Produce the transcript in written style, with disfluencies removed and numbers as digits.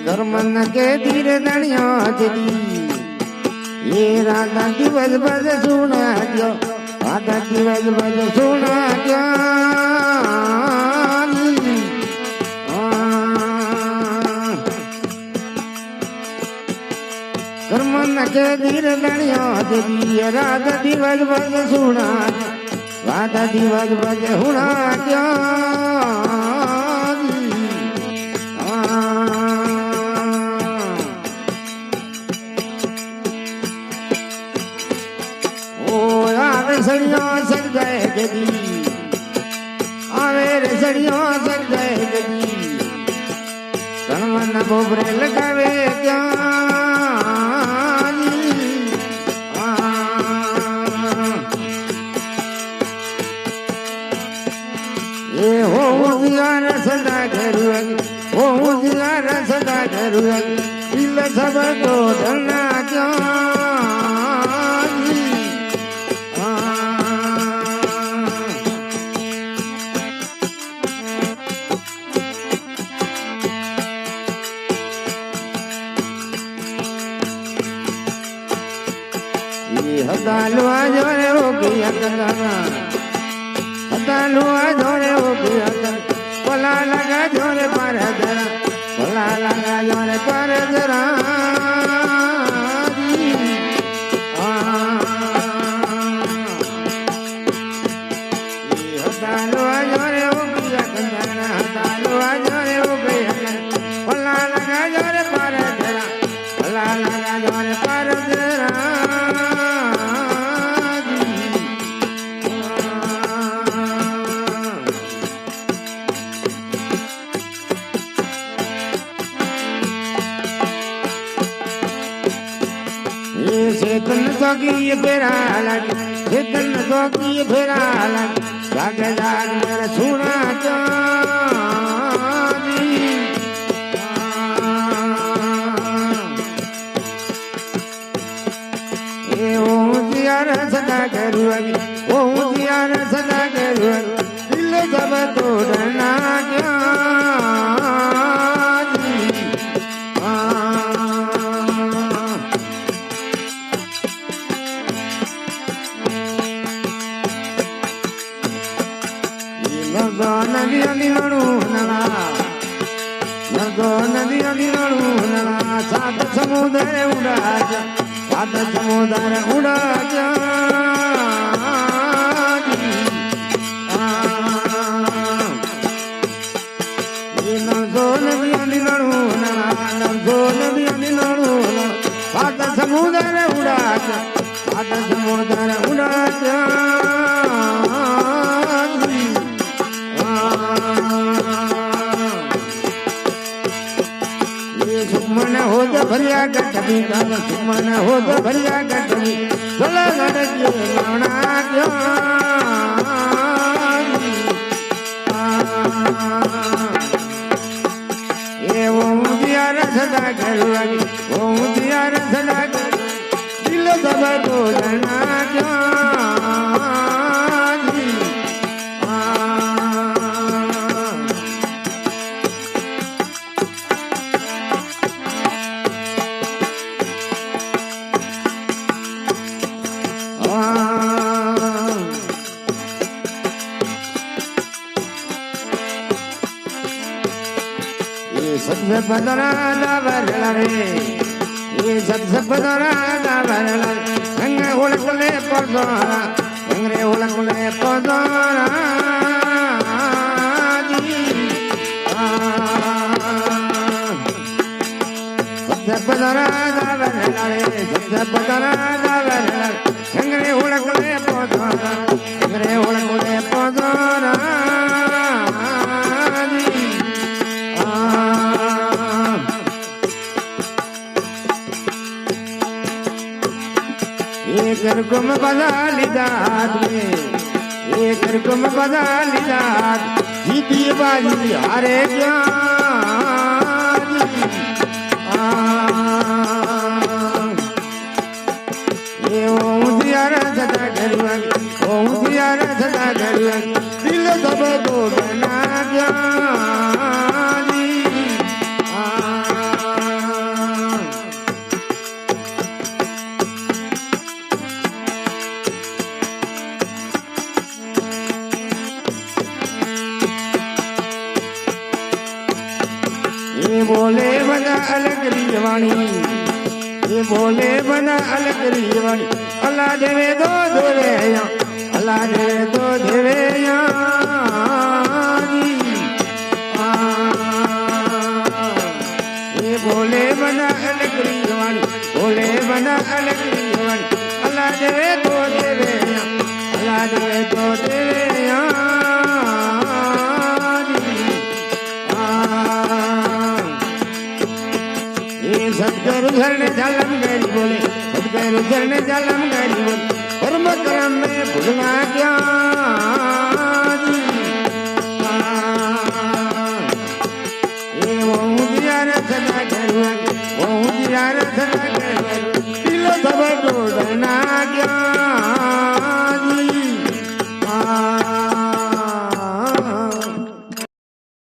Karman के धीरे दणिया जगी ये राधा दिवस बज सुना दियो राधा दिवस बज सुना दियो कर्मन के धीरे दणिया जगी ये राधा दिवस बज सुना राधा दिवस बज सुना दियो सड़ियों सड़ गए जगी आवे रे सड़ियों सड़ गए जगी कणवन गोबरे लगावे क्या ये हो दियार सदा करुअग हो दियार सदा करुअग दिल सब को धरना क्यों हदालुआ जोरे हो गया कंगना हदालुआ जोरे हो गया कंगना पला लगा जोरे पर जरा पला लगा जोरे पर जरा हदालुआ जोरे हो गया कंगना हदालुआ जोरे हो गया कंगना पला लगा जोरे पर जरा पला लगा जोरे पर जरा चेतन तो की फेरा लगी चेतन तो की फेरा लगी जाग जाग मेरा सुना जियार सदा करुअगी ओ जियार सदा करुअगी दिल जब तोड़ना क्या नदी अली नड़ू नला नगो नदी अली नड़ू नला सात समुद्र उड़ा जा सात समुद्र उड़ा जा नगो नदी अली नड़ू नला नगो नदी अली नड़ू नला सात समुद्र उड़ा जा सात समुद्र उड़ा जा सुमन हो तो भरिया गठबी गाना सुमन हो तो भरिया गठबी चलो लड़के लावना क्यों ये वो मुझियार सदा करुअगी वो मुझियार सदा करुअगी दिल सब को लड़ना क्यों सबसे बदरा दावर रे ये सबसे बदरा दावर रे अंगे उलकले पदरा अंगे उलकले पदरा सबसे बदरा दावर रे सबसे बदरा दावर रे अंगे उलकले पदरा अंगे उलकले पदरा घर को मैं बजा लीजा हाथ में ये घर को मैं बजा लीजा हाथ जीती बाजी हारे क्या ये वो मुझे यार सदा करुआ હું તિયારે સદા કર્યું દિલ સબ તોડ ના જ્ઞાની बोले बना अलग रिवाणी ये बोले बना अलग रिवाणी अल्लाह देवे दो देवे या अल्लाह देवे दो देवे या ये बोले बना अलग रिवाणी बोले बना अलग रिवाणी अल्लाह देवे दो देवे या अल्लाह देवे दो देवे या सदगुरु झरने जलम गरी बोले सदगुरु झरने जलम गरी बोले कर्म कर्म में भूलना क्या ये वो दियारा सदा करुआ वो दियारा सदा करुआ दिल सब तोड़ना क्या